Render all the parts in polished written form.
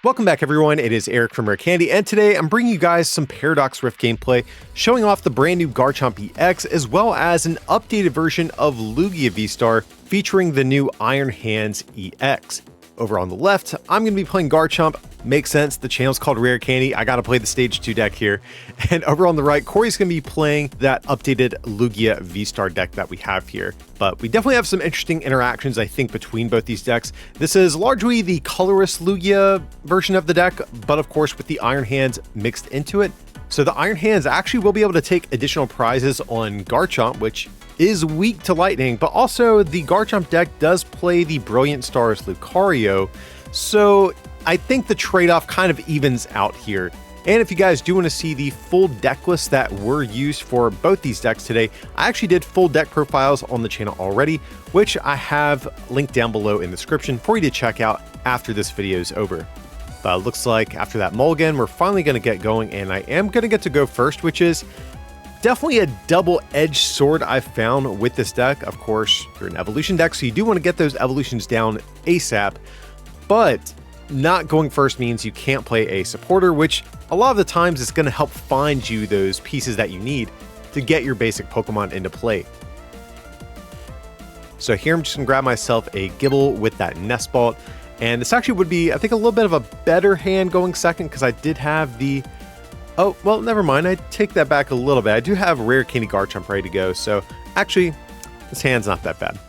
Welcome back everyone, it is Eric from Rare Candy, and today I'm bringing you guys some Paradox Rift gameplay, showing off the brand new Garchomp EX, as well as an updated version of Lugia VSTAR featuring the new Iron Hands EX. Over on the left, I'm going to be playing Garchomp. Makes sense, the channel's called Rare Candy, I gotta play the Stage 2 deck here. And over on the right, Corey's going to be playing that updated Lugia VSTAR deck that we have here. But we definitely have some interesting interactions, I think, between both these decks. This is largely the colorless Lugia version of the deck, but of course with the Iron Hands mixed into it. So the Iron Hands actually will be able to take additional prizes on Garchomp, which is weak to lightning, but also the Garchomp deck does play the Brilliant Stars Lucario, so I think the trade-off kind of evens out here. And if you guys do want to see the full deck list that were used for both these decks today, I actually did full deck profiles on the channel already, which I have linked down below in the description for you to check out after this video is over. But it looks like after that mulligan, we're finally going to get going, and I am going to get to go first, which is definitely a double-edged sword I've found with this deck. Of course, you're an evolution deck, so you do want to get those evolutions down ASAP, but not going first means you can't play a supporter, which a lot of the times is going to help find you those pieces that you need to get your basic Pokemon into play. So here I'm just going to grab myself a Gibble with that Nest Ball, and this actually would be, I think, a little bit of a better hand going second, because I did have the... Oh, well, never mind. I take that back a little bit. I do have Rare Candy Garchomp ready to go, so actually, this hand's not that bad.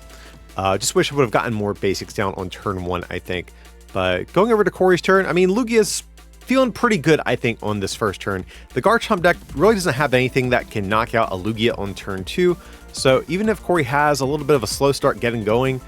Just wish I would have gotten more basics down on turn 1, I think. But going over to Corey's turn, I mean, Lugia's feeling pretty good, I think, on this first turn. The Garchomp deck really doesn't have anything that can knock out a Lugia on turn 2, so even if Corey has a little bit of a slow start getting going,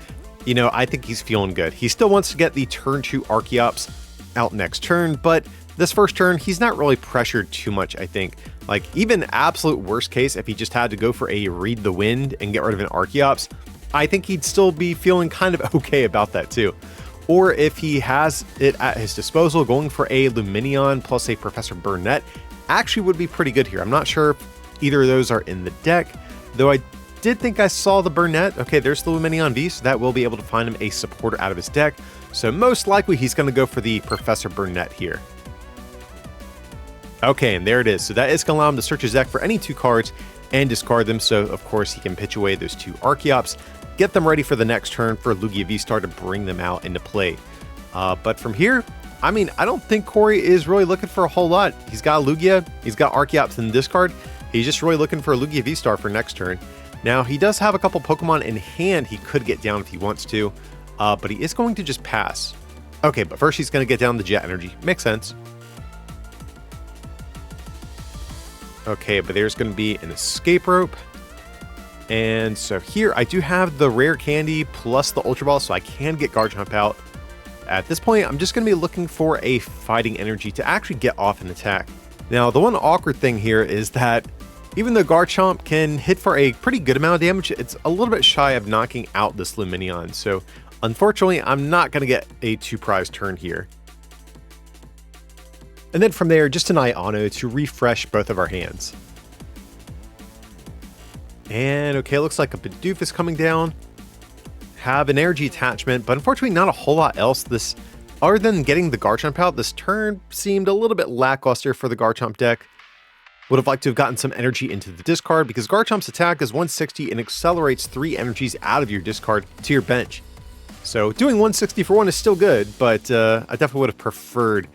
you know, I think he's feeling good. He still wants to get the turn 2 Archeops out next turn, but this first turn, he's not really pressured too much, I think. Like, even absolute worst case, if he just had to go for a Read the Wind and get rid of an Archeops, I think he'd still be feeling kind of okay about that too. Or if he has it at his disposal, going for a Lumineon plus a Professor Burnett actually would be pretty good here. I'm not sure if either of those are in the deck, though I did think I saw the Burnett. Okay, there's the Lumineon V, so that will be able to find him a supporter out of his deck. So most likely he's going to go for the Professor Burnett here. Okay, and there it is. So that is going to allow him to search his deck for any 2 cards and discard them. So of course he can pitch away those 2 Archeops, get them ready for the next turn for Lugia VSTAR to bring them out into play. But from here, I mean, I don't think Corey is really looking for a whole lot. He's got Lugia, he's got Archeops in the discard. He's just really looking for a Lugia VSTAR for next turn. Now, he does have a couple Pokemon in hand he could get down if he wants to, but he is going to just pass. Okay, but first he's going to get down the Jet Energy. Makes sense. Okay, but there's going to be an Escape Rope. And so here I do have the Rare Candy plus the Ultra Ball, so I can get Garchomp out. At this point, I'm just going to be looking for a Fighting Energy to actually get off an attack. Now, the one awkward thing here is that even though Garchomp can hit for a pretty good amount of damage, it's a little bit shy of knocking out this Lumineon. So unfortunately, I'm not going to get a 2-prize turn here. And then from there, just an Iono to refresh both of our hands. And okay, looks like a Bidoof is coming down. Have an energy attachment, but unfortunately not a whole lot else. This, other than getting the Garchomp out, this turn seemed a little bit lackluster for the Garchomp deck. Would have liked to have gotten some energy into the discard, because Garchomp's attack is 160 and accelerates 3 energies out of your discard to your bench. So doing 160 for 1 is still good, but I definitely would have preferred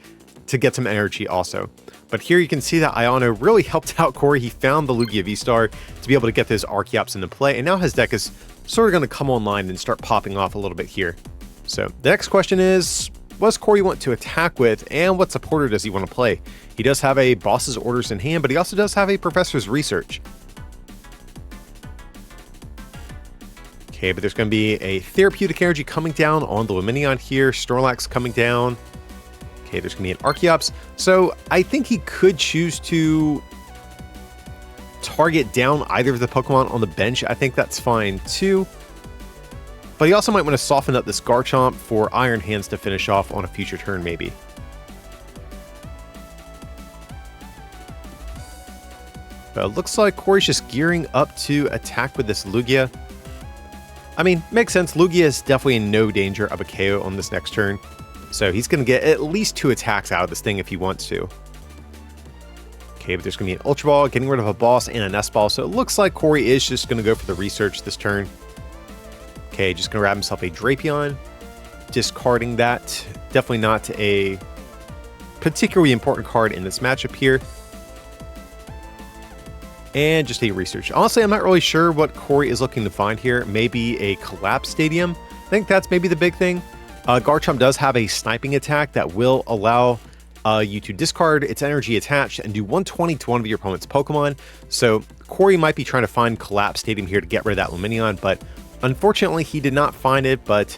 to get some energy also. But here you can see that Iono really helped out Corey. He found the Lugia VSTAR to be able to get those Archeops into play, and now his deck is sort of going to come online and start popping off a little bit here. So the next question is, what does Corey want to attack with, and what supporter does he want to play? He does have a Boss's Orders in hand, but he also does have a Professor's Research. Okay, but there's going to be a Therapeutic Energy coming down on the Lumineon here, Snorlax coming down. Okay, there's going to be an Archeops. So I think he could choose to target down either of the Pokemon on the bench. I think that's fine too. But he also might want to soften up this Garchomp for Iron Hands to finish off on a future turn maybe. But it looks like Corey's just gearing up to attack with this Lugia. I mean, makes sense. Lugia is definitely in no danger of a KO on this next turn. So he's going to get at least 2 attacks out of this thing if he wants to. Okay, but there's going to be an Ultra Ball, getting rid of a Boss and a Nest Ball. So it looks like Corey is just going to go for the research this turn. Okay, just going to grab himself a Drapion. Discarding that. Definitely not a particularly important card in this matchup here. And just a research. Honestly, I'm not really sure what Corey is looking to find here. Maybe a Collapse Stadium. I think that's maybe the big thing. Garchomp does have a sniping attack that will allow you to discard its energy attached and do 120 to one of your opponent's Pokemon. So Corey might be trying to find Collapse Stadium here to get rid of that Lumineon, but unfortunately he did not find it. But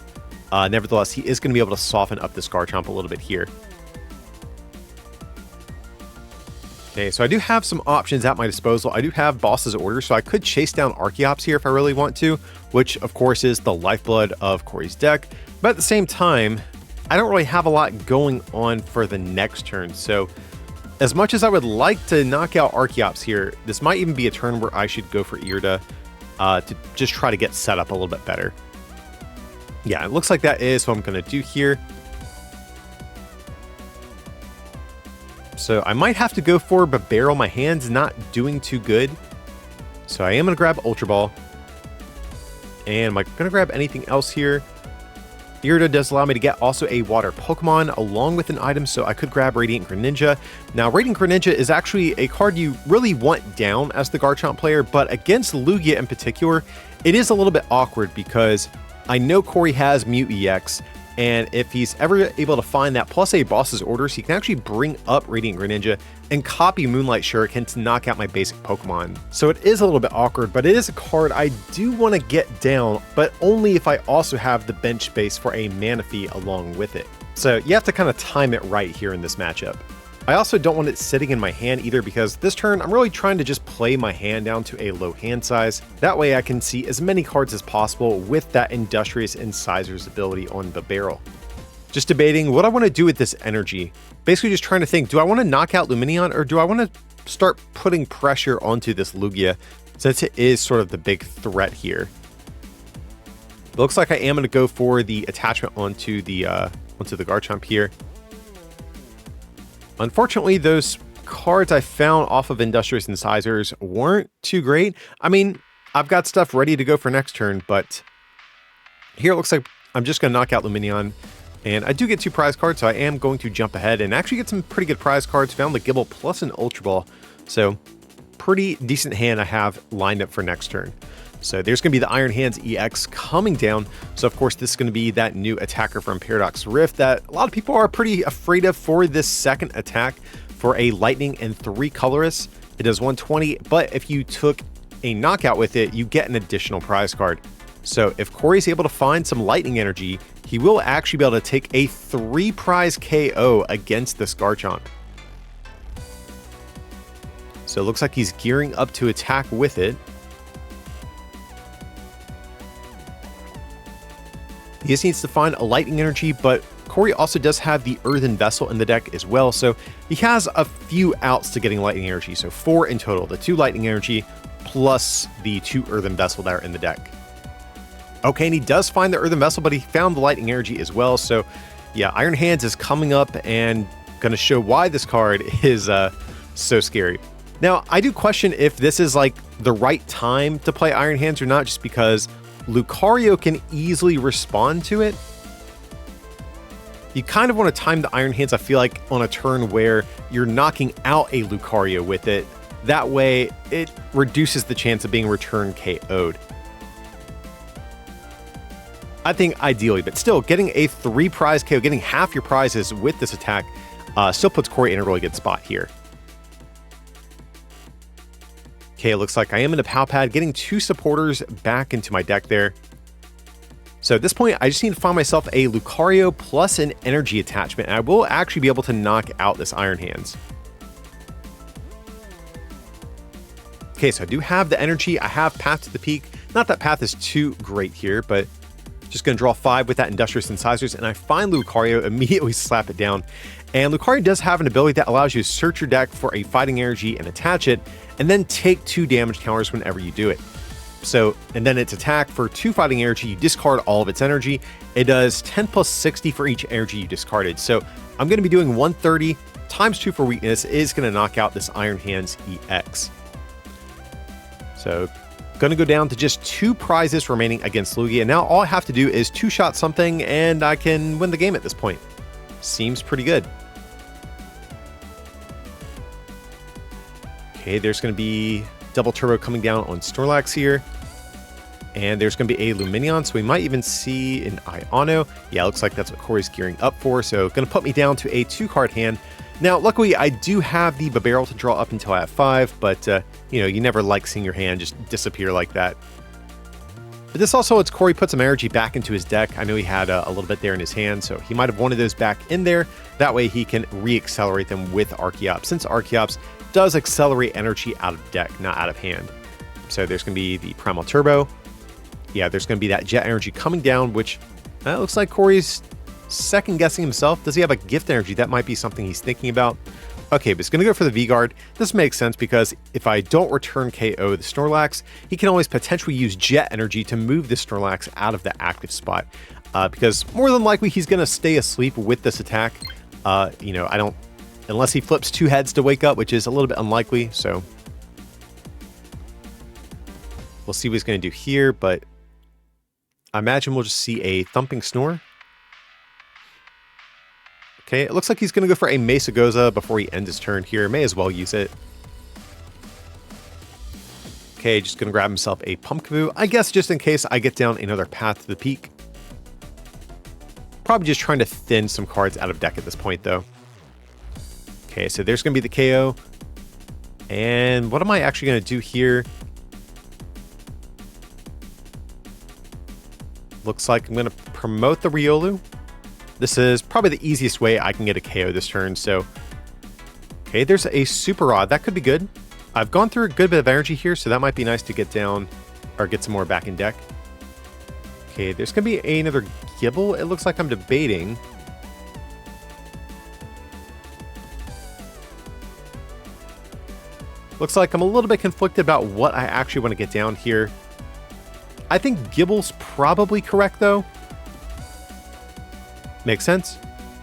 nevertheless, he is going to be able to soften up this Garchomp a little bit here. Okay, so I do have some options at my disposal. I do have Boss's Order, so I could chase down Archeops here if I really want to, which of course is the lifeblood of Corey's deck. But at the same time, I don't really have a lot going on for the next turn. So as much as I would like to knock out Archeops here, this might even be a turn where I should go for Hurte to just try to get set up a little bit better. Yeah, it looks like that is what I'm going to do here. So I might have to go for Burrell. My hand's not doing too good. So I am going to grab Ultra Ball. And am I going to grab anything else here? Hurte does allow me to get also a water Pokemon along with an item, so I could grab Radiant Greninja. Now, Radiant Greninja is actually a card you really want down as the Garchomp player, but against Lugia in particular, it is a little bit awkward because I know Corey has Mew EX, and if he's ever able to find that plus a Boss's Orders, he can actually bring up Radiant Greninja and copy Moonlight Shuriken to knock out my basic Pokemon. So it is a little bit awkward, but it is a card I do want to get down, but only if I also have the bench space for a Manaphy along with it. So you have to kind of time it right here in this matchup. I also don't want it sitting in my hand either, because this turn I'm really trying to just play my hand down to a low hand size. That way I can see as many cards as possible with that Industrious Incisors ability on the barrel. Just debating what I want to do with this energy. Basically just trying to think, do I want to knock out Lumineon or do I want to start putting pressure onto this Lugia, since it is sort of the big threat here. It looks like I am going to go for the attachment onto the Garchomp here. Unfortunately, those cards I found off of Industrious Incisors weren't too great. I mean, I've got stuff ready to go for next turn, but here it looks like I'm just going to knock out Lumineon. And I do get 2 prize cards, so I am going to jump ahead and actually get some pretty good prize cards. Found the Gible plus an Ultra Ball. So pretty decent hand I have lined up for next turn. So there's going to be the Iron Hands EX coming down. So of course this is going to be that new attacker from Paradox Rift that a lot of people are pretty afraid of for this second attack for a Lightning and 3 colorless. It does 120, but if you took a knockout with it, you get an additional prize card. So if Corey's able to find some Lightning energy, he will actually be able to take a 3 prize KO against this Garchomp. So it looks like he's gearing up to attack with it. He just needs to find a Lightning energy, but Corey also does have the Earthen Vessel in the deck as well, so he has a few outs to getting Lightning energy, so 4 in total. The 2 Lightning energy plus the 2 Earthen Vessel that are in the deck. Okay, and he does find the Earthen Vessel, but he found the Lightning energy as well, so yeah, Iron Hands is coming up and going to show why this card is so scary. Now, I do question if this is like the right time to play Iron Hands or not, just because Lucario can easily respond to it. You kind of want to time the Iron Hands, I feel like, on a turn where you're knocking out a Lucario with it. That way, it reduces the chance of being return KO'd. I think ideally, but still, getting a 3 prize KO, getting half your prizes with this attack, still puts Corey in a really good spot here. Okay, it looks like I am in a Pow Pad, getting 2 supporters back into my deck there. So at this point, I just need to find myself a Lucario plus an energy attachment, and I will actually be able to knock out this Iron Hands. Okay, so I do have the energy. I have Path to the Peak. Not that Path is too great here, but just going to draw 5 with that Industrious Incisors, and I find Lucario, immediately slap it down. And Lucario does have an ability that allows you to search your deck for a fighting energy and attach it, and then take 2 damage counters whenever you do it. So, and then its attack for 2 fighting energy, you discard all of its energy. It does 10 plus 60 for each energy you discarded. So I'm going to be doing 130 times 2 for weakness is going to knock out this Iron Hands EX. So going to go down to just 2 prizes remaining against Lugia. And now all I have to do is 2-shot something and I can win the game at this point. Seems pretty good. Okay, there's going to be double turbo coming down on Snorlax here. And there's going to be a Lumineon, so we might even see an Iono. Yeah, looks like that's what Corey's gearing up for. So going to put me down to a 2-card hand. Now, luckily, I do have the Burrell to draw up until I have 5, but, you know, you never like seeing your hand just disappear like that. But this also lets Corey put some energy back into his deck. I know he had a little bit there in his hand, so he might have wanted those back in there. That way he can re-accelerate them with Archeops, since Archeops does accelerate energy out of deck, not out of hand. So there's going to be the Primal Turbo. Yeah, there's going to be that Jet Energy coming down, which looks like Corey's second guessing himself. Does he have a Gift Energy? That might be something he's thinking about. Okay, but he's going to go for the V-Guard. This makes sense because if I don't return KO the Snorlax, he can always potentially use Jet Energy to move the Snorlax out of the active spot. Because more than likely he's going to stay asleep with this attack. You know, I don't... Unless he flips 2 heads to wake up, which is a little bit unlikely, so... We'll see what he's going to do here, but... I imagine we'll just see a Thumping Snore. Okay, it looks like he's going to go for a Mesagoza before he ends his turn here. May as well use it. Okay, just going to grab himself a Pumpkaboo. I guess just in case I get down another path to the peak. Probably just trying to thin some cards out of deck at this point, though. Okay, so there's going to be the KO. And what am I actually going to do here? Looks like I'm going to promote the Riolu. This is probably the easiest way I can get a KO this turn, so... Okay, there's a Super Rod. That could be good. I've gone through a good bit of energy here, so that might be nice to get down, or get some more back in deck. Okay, there's going to be another Gibble. It looks like I'm debating. Looks like I'm a little bit conflicted about what I actually want to get down here. I think Gibble's probably correct, though. Makes sense.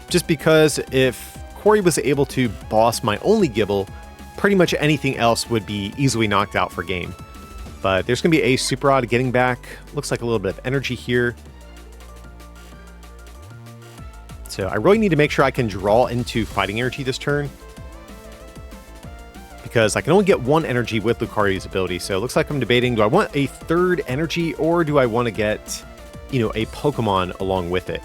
Just because if Corey was able to boss my only Gibble, pretty much anything else would be easily knocked out for game. But there's going to be a Super Rod getting back. Looks like a little bit of energy here. So I really need to make sure I can draw into fighting energy this turn. Because I can only get 1 energy with Lucario's ability. So it looks like I'm debating, do I want a 3rd energy or do I want to get, you know, a Pokemon along with it?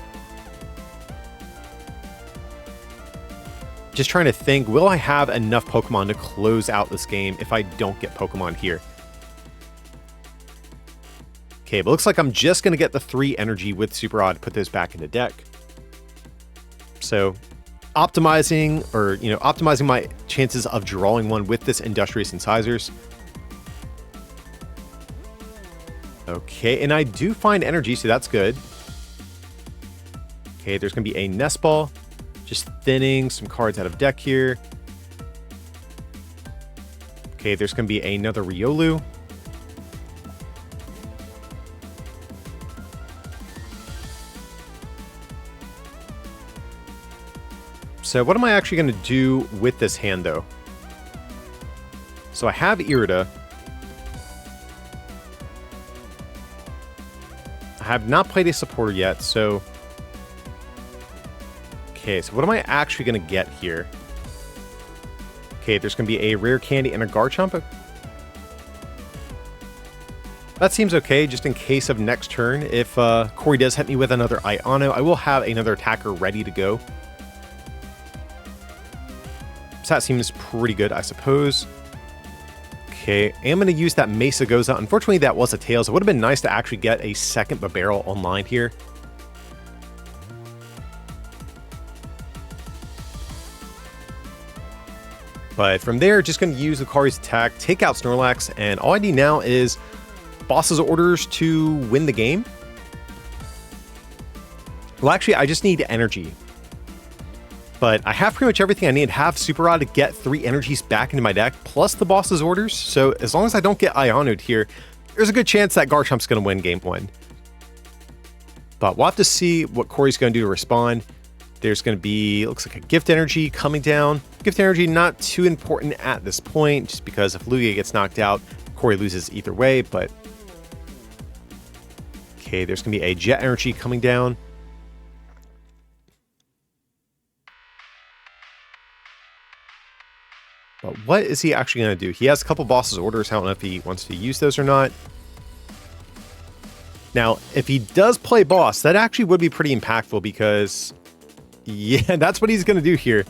Just trying to think, will I have enough Pokemon to close out this game if I don't get Pokemon here? Okay, but looks like I'm just going to get the 3 energy with Super Rod to put those back into deck. So optimizing, or, you know, optimizing my chances of drawing one with this Industrious Incisors. Okay, and I do find energy, so that's good. Okay, there's going to be a Nest Ball. Just thinning some cards out of deck here. Okay, there's going to be another Riolu. So what am I actually going to do with this hand, though? So I have Irida. I have not played a supporter yet, so... Okay, so what am I actually going to get here? Okay, there's going to be a Rare Candy and a Garchomp. That seems okay, just in case of next turn. If Corey does hit me with another Iono, I will have another attacker ready to go. So that seems pretty good, I suppose. Okay, I'm going to use that Mesagoza. Unfortunately, that was a Tails. It would have been nice to actually get a second Burrell online here. But from there, just going to use Lucario's attack, take out Snorlax, and all I need now is boss's orders to win the game. Well, actually, I just need energy. But I have pretty much everything I need. Have Super Rod to get 3 energies back into my deck, plus the boss's orders. So as long as I don't get Iono'd here, there's a good chance that Garchomp's going to win game 1. But we'll have to see what Corey's going to do to respond. There's going to be, looks like a gift energy coming down. Gift energy not too important at this point, just because if Lugia gets knocked out, Corey loses either way. But okay, there's going to be a jet energy coming down. But what is he actually going to do? He has a couple boss's orders. I don't know if he wants to use those or not. Now, if he does play boss, that actually would be pretty impactful because, yeah, that's what he's going to do here.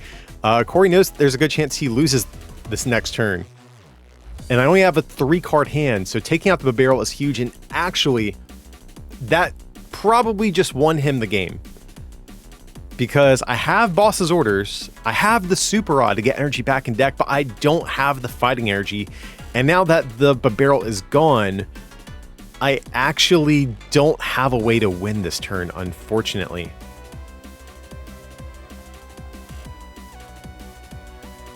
Corey knows there's a good chance he loses this next turn. And I only have a 3-card hand, so taking out the Burrell is huge. And actually, that probably just won him the game. Because I have boss's orders, I have the super rod to get energy back in deck, but I don't have the fighting energy. And now that the Burrell is gone, I actually don't have a way to win this turn, unfortunately.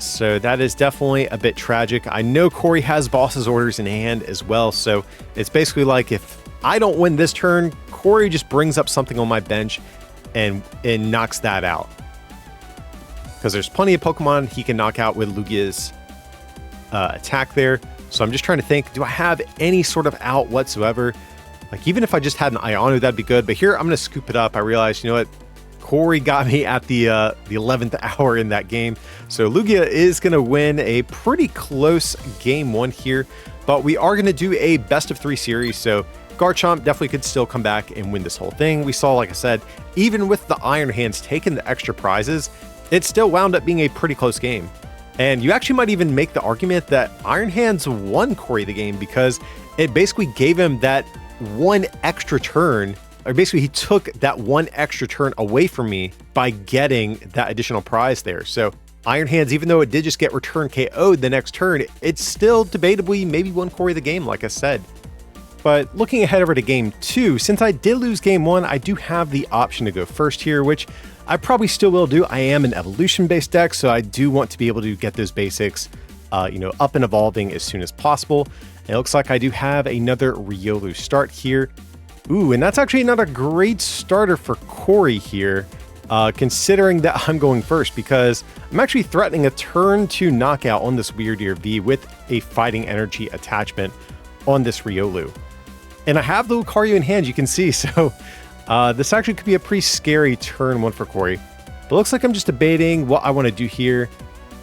So that is definitely a bit tragic. I know Corey has boss's orders in hand as well, so it's basically like if I don't win this turn, Corey just brings up something on my bench and knocks that out. Because there's plenty of Pokemon he can knock out with Lugia's attack there. So I'm just trying to think, do I have any sort of out whatsoever? Like, even if I just had an Iono, that'd be good. But here, I'm going to scoop it up. I realized, you know what? Corey got me at the 11th hour in that game. So Lugia is going to win a pretty close game 1 here. But we are going to do a best of 3 series. So Garchomp definitely could still come back and win this whole thing. We saw, like I said, even with the Iron Hands taking the extra prizes, it still wound up being a pretty close game. And you actually might even make the argument that Iron Hands won Corey the game because it basically gave him that 1 extra turn, or basically he took that 1 extra turn away from me by getting that additional prize there. So Iron Hands, even though it did just get return KO'd the next turn, it's still debatably maybe won Corey the game, like I said. But looking ahead over to game 2, since I did lose game 1, I do have the option to go first here, which I probably still will do. I am an evolution-based deck, so I do want to be able to get those basics, up and evolving as soon as possible. And it looks like I do have another Riolu start here. Ooh, and that's actually not a great starter for Corey here, considering that I'm going first, because I'm actually threatening a turn 2 knockout on this Weirdeer V with a fighting energy attachment on this Riolu. And I have the Lucario in hand, you can see, so this actually could be a pretty scary turn 1 for Corey. But it looks like I'm just debating what I want to do here.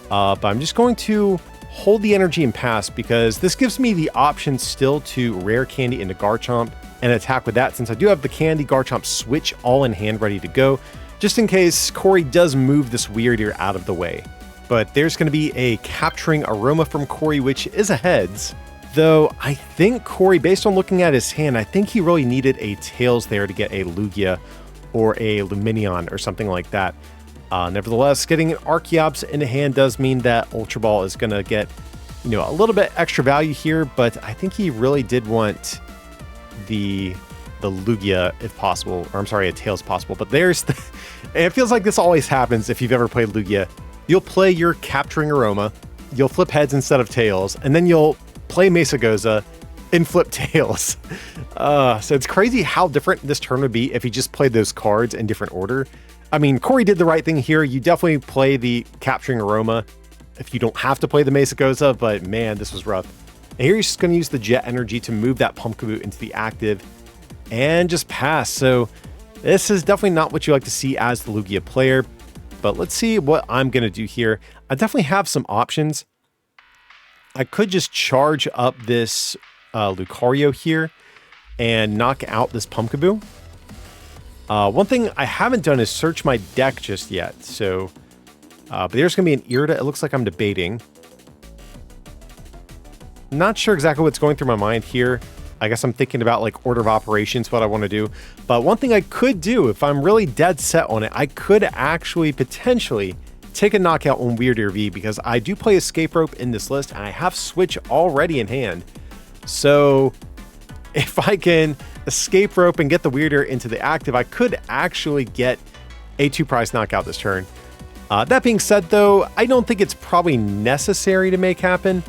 But I'm just going to hold the energy and pass because this gives me the option still to rare candy into Garchomp and attack with that, since I do have the candy Garchomp switch all in hand ready to go, just in case Corey does move this Weirdeer out of the way. But there's going to be a Capturing Aroma from Corey, which is a heads. Though I think Corey, based on looking at his hand, I think he really needed a Tails there to get a Lugia or a Lumineon or something like that. Nevertheless, getting an Archeops in the hand does mean that Ultra Ball is going to get, a little bit extra value here, but I think he really did want the Lugia if possible, or I'm sorry, a Tails possible. But there's it feels like this always happens if you've ever played Lugia. You'll play your Capturing Aroma, you'll flip heads instead of tails, and then you'll play Mesagoza and flip tails. So it's crazy how different this turn would be if he just played those cards in different order. I mean, Corey did the right thing here. You definitely play the Capturing Aroma if you don't have to play the Mesagoza, but man, this was rough. And here he's just going to use the Jet Energy to move that Pumpkaboo into the active and just pass. So this is definitely not what you like to see as the Lugia player, but let's see what I'm going to do here. I definitely have some options. I could just charge up this Lucario here and knock out this Pumpkaboo. One thing I haven't done is search my deck just yet. So, but there's going to be an Irida. It looks like I'm debating. Not sure exactly what's going through my mind here. I guess I'm thinking about like order of operations, what I want to do. But one thing I could do, if I'm really dead set on it, I could actually potentially take a knockout on Weirdeer V, because I do play Escape Rope in this list and I have Switch already in hand. So if I can Escape Rope and get the Weirdeer into the active, I could actually get a 2-prize knockout this turn. That being said though, I don't think it's probably necessary to make happen.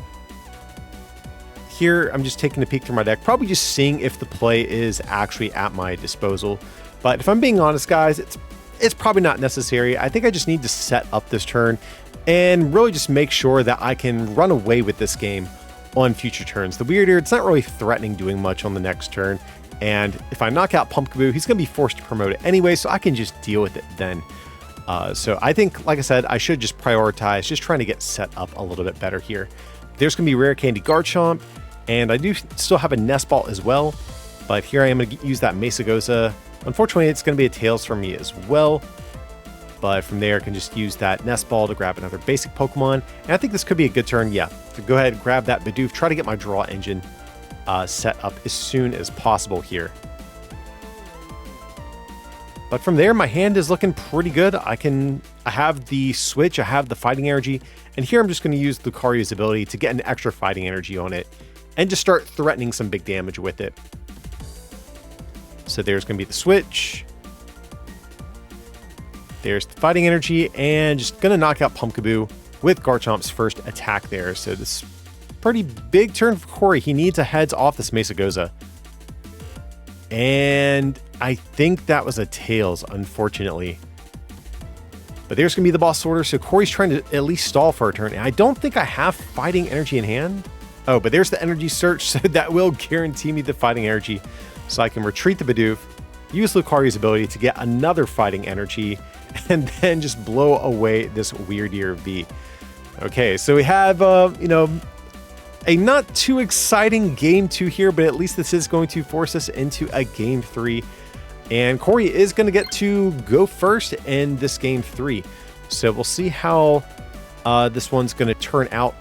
here I'm just taking a peek through my deck, probably just seeing if the play is actually at my disposal. But if I'm being honest, guys, it's probably not necessary. I think I just need to set up this turn and really just make sure that I can run away with this game on future turns. The Weirder, it's not really threatening doing much on the next turn. And if I knock out Pumpkaboo, he's going to be forced to promote it anyway, so I can just deal with it then. So I think, like I said, I should just prioritize just trying to get set up a little bit better here. There's going to be Rare Candy Garchomp, and I do still have a Nest Ball as well, but here I am going to use that Mesagoza. Unfortunately, it's going to be a Tails for me as well, but from there I can just use that Nest Ball to grab another basic Pokemon, and I think this could be a good turn, yeah, to go ahead and grab that Bidoof, try to get my draw engine set up as soon as possible here. But from there, my hand is looking pretty good. I have the switch, I have the fighting energy, and here I'm just going to use Lucario's ability to get an extra fighting energy on it and just start threatening some big damage with it. So there's going to be the switch. There's the fighting energy, and just going to knock out Pumpkaboo with Garchomp's first attack there. So this pretty big turn for Corey. He needs a heads off this Mesagoza. And I think that was a Tails, unfortunately. But there's going to be the boss order, so Corey's trying to at least stall for a turn. And I don't think I have fighting energy in hand. Oh, but there's the energy search, so that will guarantee me the fighting energy. So I can retreat the Bidoof, use Lucario's ability to get another fighting energy, and then just blow away this Weirder V. Okay, so we have, you know, a not too exciting game 2 here, but at least this is going to force us into a game 3. And Corey is going to get to go first in this game 3. So we'll see how this one's going to turn out.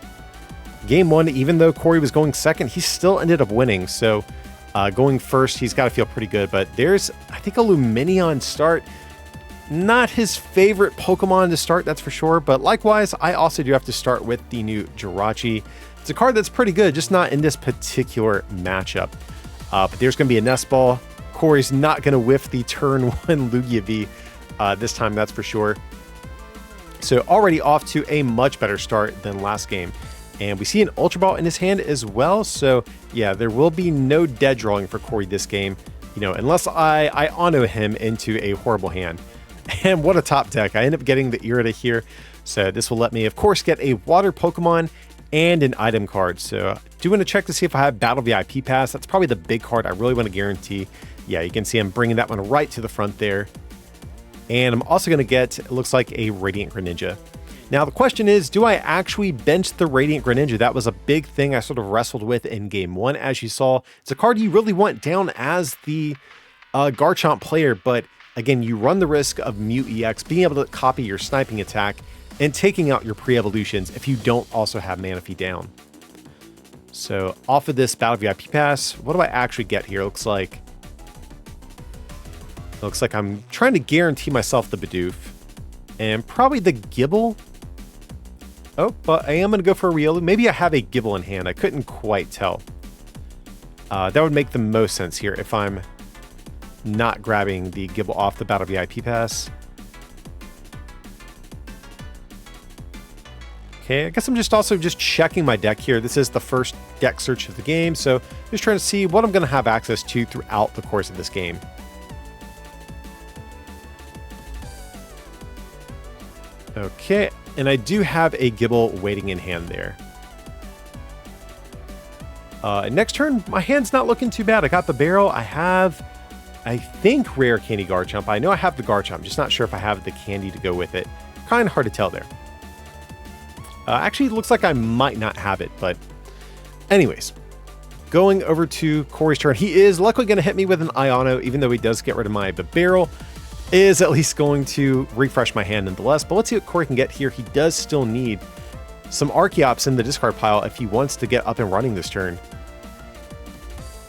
Game 1, even though Corey was going second, he still ended up winning. So going first, he's got to feel pretty good. But there's, I think, a Lumineon start. Not his favorite Pokemon to start, that's for sure. But likewise, I also do have to start with the new Jirachi. It's a card that's pretty good, just not in this particular matchup. But there's going to be a Nest Ball. Corey's not going to whiff the turn 1 Lugia V this time, that's for sure. So already off to a much better start than last game. And we see an Ultra Ball in his hand as well. So yeah, there will be no dead drawing for Corey this game, you know, unless I auto him into a horrible hand. And what a top deck. I end up getting the Irida here. So this will let me, of course, get a Water Pokemon and an item card. So I do want to check to see if I have Battle VIP Pass. That's probably the big card I really want to guarantee. Yeah, you can see I'm bringing that one right to the front there. And I'm also going to get, it looks like, a Radiant Greninja. Now the question is, do I actually bench the Radiant Greninja? That was a big thing I sort of wrestled with in game 1, as you saw. It's a card you really want down as the Garchomp player, but again, you run the risk of Mute EX being able to copy your sniping attack and taking out your pre-evolutions if you don't also have Manaphy down. So off of this Battle VIP Pass, what do I actually get here? Looks like I'm trying to guarantee myself the Bidoof and probably the Gibble. Oh, but I am going to go for a Riolu. Maybe I have a Gibble in hand. I couldn't quite tell. That would make the most sense here if I'm not grabbing the Gibble off the Battle VIP Pass. Okay, I guess I'm just checking my deck here. This is the first deck search of the game, so just trying to see what I'm going to have access to throughout the course of this game. Okay, and I do have a Gibble waiting in hand there. Next turn, my hand's not looking too bad. I got the Burrell. I have, I think, Rare Candy Garchomp. I know I have the Garchomp, just not sure if I have the candy to go with it. Kind of hard to tell there. Actually, it looks like I might not have it, but anyways. Going over to Corey's turn. He is luckily going to hit me with an Iono, even though he does get rid of my Barrel. Is at least going to refresh my hand nonetheless. But let's see what Corey can get here. He does still need some Archeops in the discard pile if he wants to get up and running this turn.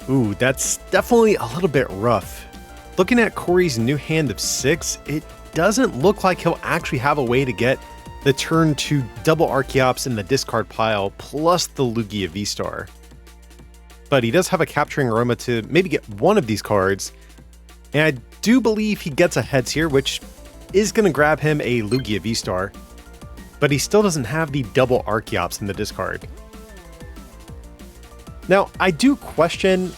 Ooh, that's definitely a little bit rough. Looking at Corey's new hand of 6, it doesn't look like he'll actually have a way to get the turn 2 double Archeops in the discard pile plus the Lugia VSTAR. But he does have a Capturing Aroma to maybe get one of these cards. And I do believe he gets a heads here, which is going to grab him a Lugia VSTAR. But he still doesn't have the double Archeops in the discard. Now, I do question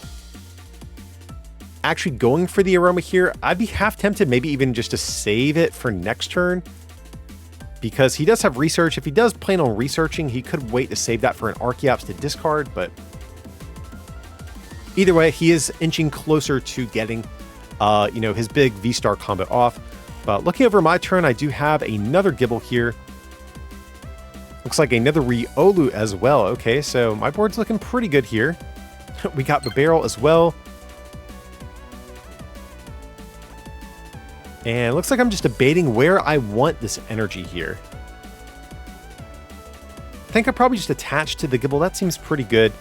actually going for the Aroma here. I'd be half tempted maybe even just to save it for next turn, because he does have Research. If he does plan on researching, he could wait to save that for an Archeops to discard, but either way, he is inching closer to getting, his big V-Star combo off. But looking over my turn, I do have another Gibble here. Looks like another Riolu as well. Okay, so my board's looking pretty good here. We got the Burrell as well. And it looks like I'm just debating where I want this energy here. I think I probably just attached to the Gibble. That seems pretty good.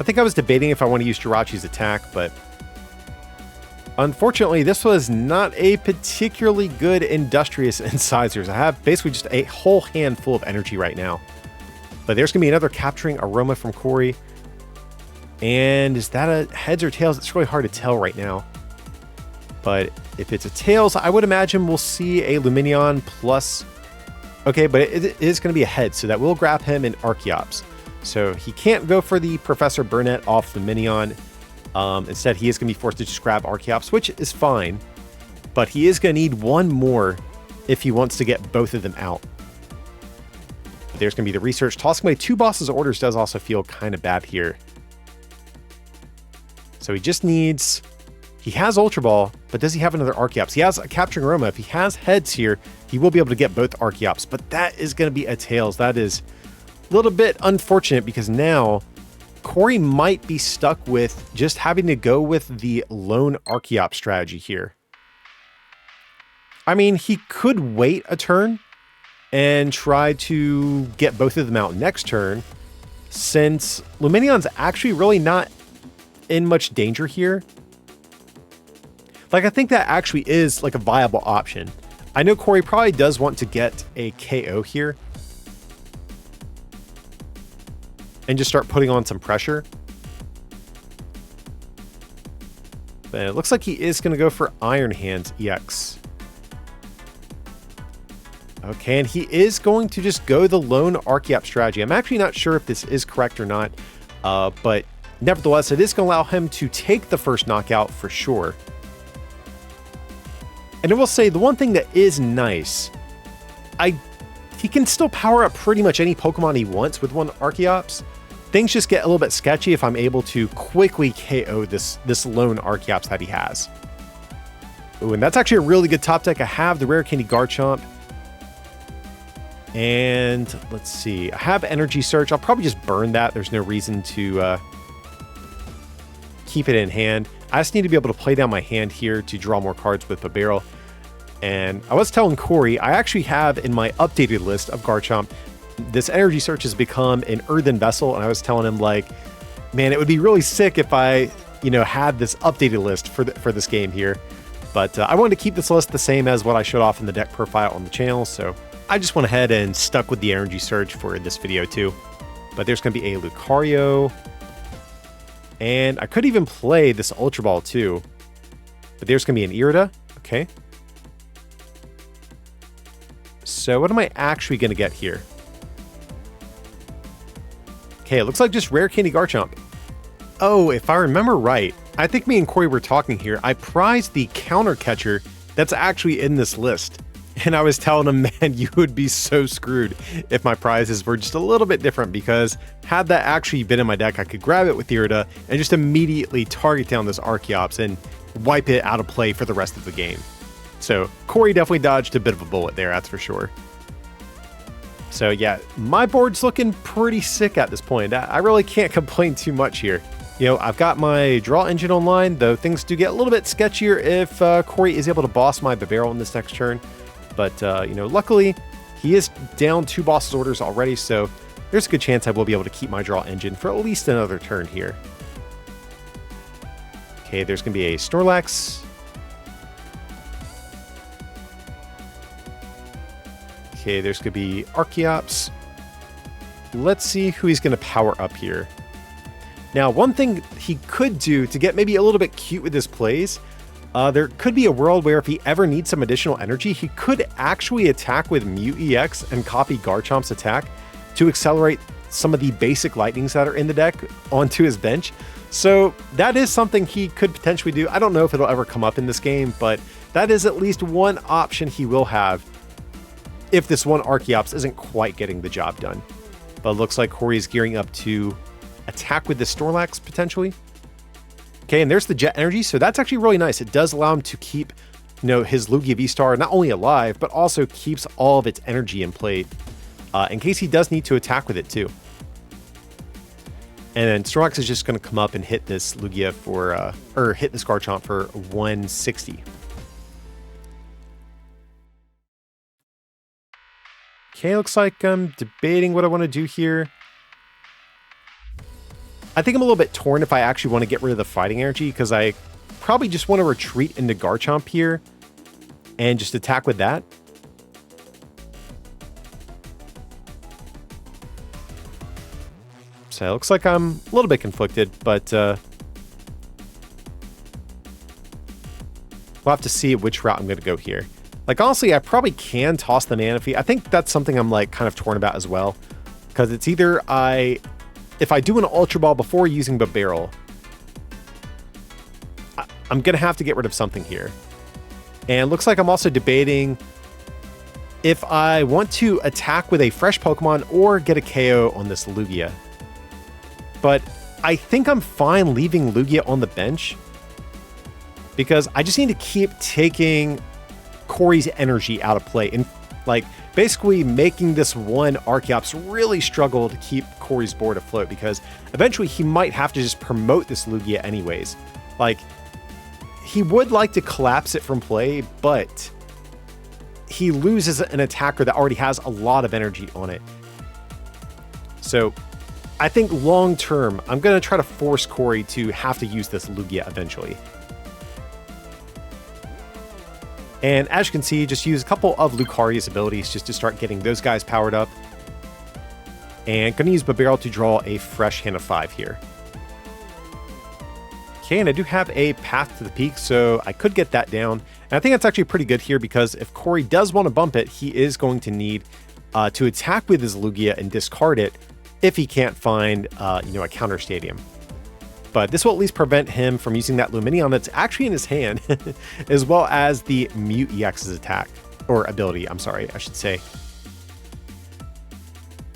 I think I was debating if I want to use Jirachi's attack, but unfortunately, this was not a particularly good Industrious Incisors. I have basically just a whole handful of energy right now. But there's going to be another Capturing Aroma from Corey. And is that a heads or tails? It's really hard to tell right now. But if it's a tails, I would imagine we'll see a Lumineon plus... Okay, but it is going to be a head, so that will grab him in Archeops. So he can't go for the Professor Burnett off Lumineon. Instead, he is going to be forced to just grab Archeops, which is fine. But he is going to need one more if he wants to get both of them out. But there's going to be the Research. Tossing away 2 Boss's Orders does also feel kind of bad here. So he just needs... He has Ultra Ball, but does he have another Archeops? He has a Capturing Aroma. If he has heads here, he will be able to get both Archeops, but that is going to be a tails. That is a little bit unfortunate because now Corey might be stuck with just having to go with the lone Archeops strategy here. I mean, he could wait a turn and try to get both of them out next turn, since Lumineon's actually really not in much danger here. Like, I think that actually is like a viable option. I know Corey probably does want to get a KO here and just start putting on some pressure. But it looks like he is going to go for Iron Hands EX. Okay, and he is going to just go the lone Archeops strategy. I'm actually not sure if this is correct or not, but nevertheless, it is going to allow him to take the first knockout for sure. And I will say, the one thing that is nice, he can still power up pretty much any Pokemon he wants with one Archeops. Things just get a little bit sketchy if I'm able to quickly KO this lone Archeops that he has. Ooh, and that's actually a really good top deck. I have the Rare Candy Garchomp. And let's see, I have Energy Search. I'll probably just burn that. There's no reason to keep it in hand. I just need to be able to play down my hand here to draw more cards with Burrell. And I was telling Corey, I actually have in my updated list of Garchomp, this Energy Search has become an Earthen Vessel. And I was telling him, like, man, it would be really sick if I, had this updated list for this game here. But I wanted to keep this list the same as what I showed off in the deck profile on the channel. So I just went ahead and stuck with the Energy Search for this video too. But there's going to be a Lucario. And I could even play this Ultra Ball too. But there's going to be an Irida. Okay. So what am I actually going to get here? Okay, it looks like just Rare Candy Garchomp. Oh, if I remember right, I think me and Corey were talking here. I prized the Counter Catcher that's actually in this list. And I was telling him, man, you would be so screwed if my prizes were just a little bit different, because had that actually been in my deck, I could grab it with Irida and just immediately target down this Archeops and wipe it out of play for the rest of the game. So Corey definitely dodged a bit of a bullet there, that's for sure. So yeah, my board's looking pretty sick at this point. I really can't complain too much here. I've got my draw engine online, though things do get a little bit sketchier if Corey is able to boss my Burrell in this next turn. But, luckily, he is down 2 Boss's Orders already, so there's a good chance I will be able to keep my draw engine for at least another turn here. Okay, there's going to be a Snorlax. Okay, there's going to be Archeops. Let's see who he's going to power up here. Now, one thing he could do to get maybe a little bit cute with his plays, there could be a world where if he ever needs some additional energy, he could actually attack with Mew EX and copy Garchomp's attack to accelerate some of the basic lightnings that are in the deck onto his bench. So that is something he could potentially do. I don't know if it'll ever come up in this game, but that is at least one option he will have if this one Archeops isn't quite getting the job done. But it looks like Corey is gearing up to attack with the Snorlax potentially. Okay, and there's the Jet Energy, so that's actually really nice. It does allow him to keep, his Lugia VSTAR not only alive, but also keeps all of its energy in play in case he does need to attack with it too. And then Snorlax is just going to come up and hit this Lugia for, or hit this Garchomp for 160. Okay, looks like I'm debating what I want to do here. I think I'm a little bit torn if I actually want to get rid of the fighting energy, because I probably just want to retreat into Garchomp here and just attack with that. So it looks like I'm a little bit conflicted, but we'll have to see which route I'm going to go here. Like, honestly, I probably can toss the Manaphy. I think that's something I'm like kind of torn about as well, because it's either if I do an Ultra Ball before using Burrell, I'm going to have to get rid of something here. And it looks like I'm also debating if I want to attack with a fresh Pokemon or get a KO on this Lugia. But I think I'm fine leaving Lugia on the bench, because I just need to keep taking Corey's energy out of play and like basically making this one Archeops really struggle to keep Corey's board afloat, because eventually he might have to just promote this Lugia anyways. Like, he would like to collapse it from play, but he loses an attacker that already has a lot of energy on it. So I think long term, I'm going to try to force Corey to have to use this Lugia eventually. And as you can see, just use a couple of Lucario's abilities just to start getting those guys powered up. And going to use Burrell to draw a fresh hand of 5 here. Okay, and I do have a Path to the Peak, so I could get that down. And I think that's actually pretty good here, because if Corey does want to bump it, he is going to need to attack with his Lugia and discard it if he can't find a counter stadium. But this will at least prevent him from using that Lumineon that's actually in his hand, as well as the Mute EX's attack, or ability, I'm sorry, I should say.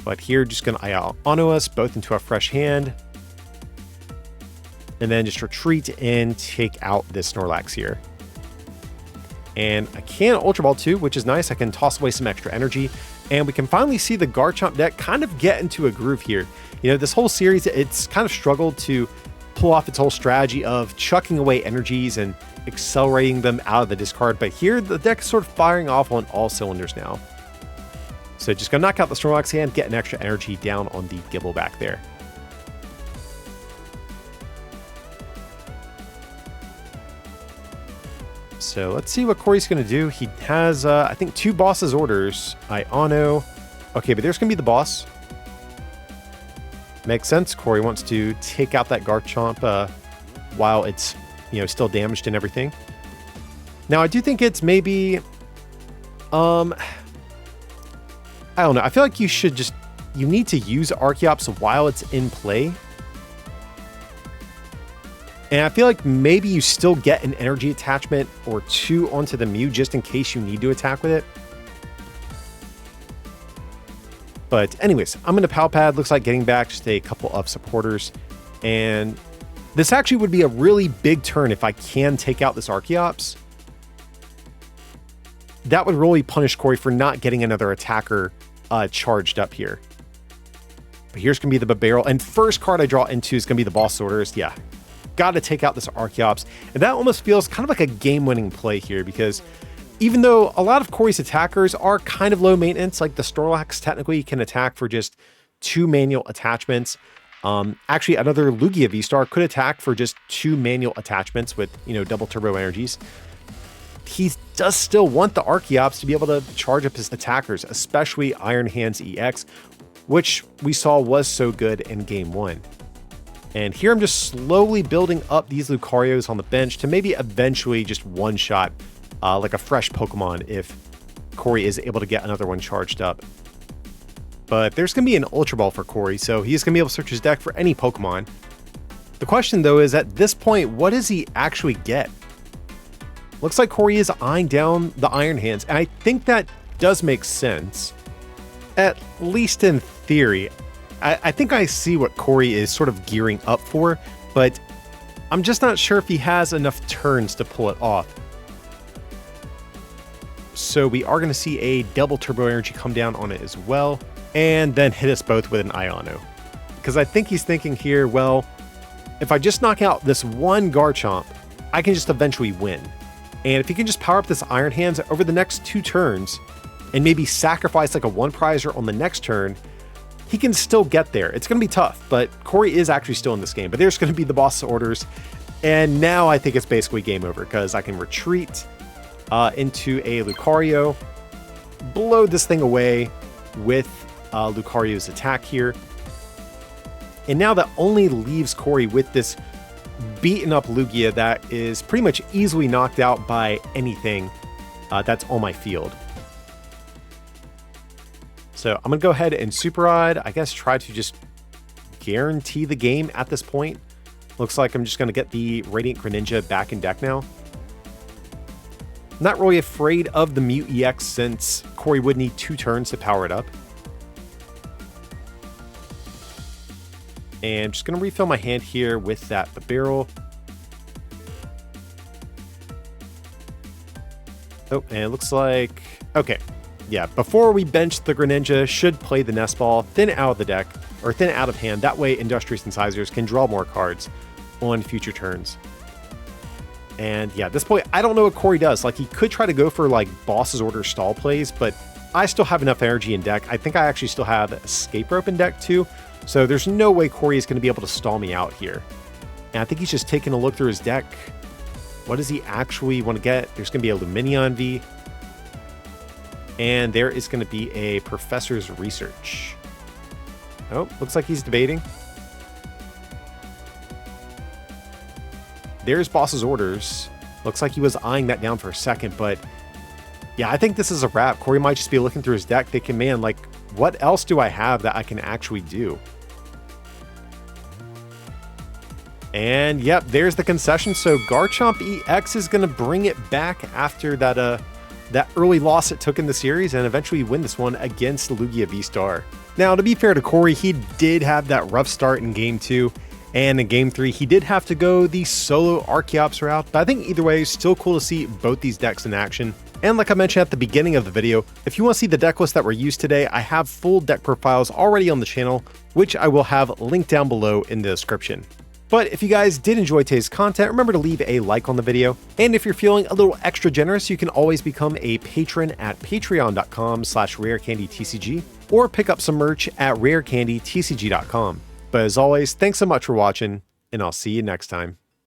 But here, just going to auto us both into a fresh hand, and then just retreat and take out this Snorlax here. And I can Ultra Ball too, which is nice. I can toss away some extra energy, and we can finally see the Garchomp deck kind of get into a groove here. This whole series, it's kind of struggled to pull off its whole strategy of chucking away energies and accelerating them out of the discard, but here the deck is sort of firing off on all cylinders now. So just gonna knock out the Snorlax hand, get an extra energy down on the Gibble back there. So let's see what Corey's gonna do. He has, I think, 2 boss's orders. Iono. Okay, but there's gonna be the boss. Makes sense. Corey wants to take out that Garchomp while it's, still damaged and everything. Now, I do think it's maybe, I don't know. I feel like you need to use Archeops while it's in play. And I feel like maybe you still get an energy attachment or 2 onto the Mew just in case you need to attack with it. But anyways, I'm going to Pal Pad. Looks like getting back just a couple of supporters. And this actually would be a really big turn if I can take out this Archeops. That would really punish Corey for not getting another attacker charged up here. But here's going to be the Burrell. And first card I draw into is going to be the Boss Orders. Yeah, got to take out this Archeops. And that almost feels kind of like a game-winning play here, because even though a lot of Corey's attackers are kind of low maintenance, like the Snorlax technically can attack for just 2 manual attachments. Actually, another Lugia VSTAR could attack for just 2 manual attachments with, double turbo energies. He does still want the Archeops to be able to charge up his attackers, especially Iron Hands EX, which we saw was so good in Game 1. And here I'm just slowly building up these Lucarios on the bench to maybe eventually just one-shot like a fresh Pokemon if Corey is able to get another one charged up. but there's going to be an Ultra Ball for Corey, so he's going to be able to search his deck for any Pokemon. The question, though, is at this point, what does he actually get? Looks like Corey is eyeing down the Iron Hands, and I think that does make sense, at least in theory. I think I see what Corey is sort of gearing up for, but I'm just not sure if he has enough turns to pull it off. So we are going to see a double Turbo Energy come down on it as well, and then hit us both with an Iono. Because I think he's thinking here, well, if I just knock out this one Garchomp, I can just eventually win. And if he can just power up this Iron Hands over the next 2 turns, and maybe sacrifice like a 1-prizer on the next turn, he can still get there. It's going to be tough, but Corey is actually still in this game. But there's going to be the boss orders, and now I think it's basically game over, because I can retreat into a Lucario, blow this thing away with Lucario's attack here. And now that only leaves Corey with this beaten up Lugia that is pretty much easily knocked out by anything that's on my field. So I'm going to go ahead and Super Rod, I guess try to just guarantee the game at this point. Looks like I'm just going to get the Radiant Greninja back in deck now. Not really afraid of the Mute EX since Corey would need 2 turns to power it up. And just going to refill my hand here with that Burrell. Oh, and it looks like... Okay. Yeah, before we bench the Greninja, should play the Nest Ball, thin out of the deck, or thin out of hand. That way Industrious Incisors can draw more cards on future turns. And yeah, at this point, I don't know what Corey does. Like, he could try to go for like Boss's Order stall plays, but I still have enough energy in deck. I think I actually still have Escape Rope in deck too. So there's no way Corey is going to be able to stall me out here. And I think he's just taking a look through his deck. What does he actually want to get? There's going to be a Luminion V. And there is going to be a Professor's Research. Oh, looks like he's debating. There's Boss's Orders. Looks like he was eyeing that down for a second, but yeah, I think this is a wrap. Corey might just be looking through his deck thinking, man, like, what else do I have that I can actually do? And yep, there's the concession. So Garchomp EX is going to bring it back after that that early loss it took in the series and eventually win this one against Lugia VSTAR. Now, to be fair to Corey, he did have that rough start in Game 2. And in Game 3, he did have to go the solo Archeops route, but I think either way, still cool to see both these decks in action. And like I mentioned at the beginning of the video, if you want to see the deck list that were used today, I have full deck profiles already on the channel, which I will have linked down below in the description. But if you guys did enjoy today's content, remember to leave a like on the video. And if you're feeling a little extra generous, you can always become a patron at patreon.com/rarecandytcg or pick up some merch at rarecandytcg.com. But as always, thanks so much for watching, and I'll see you next time.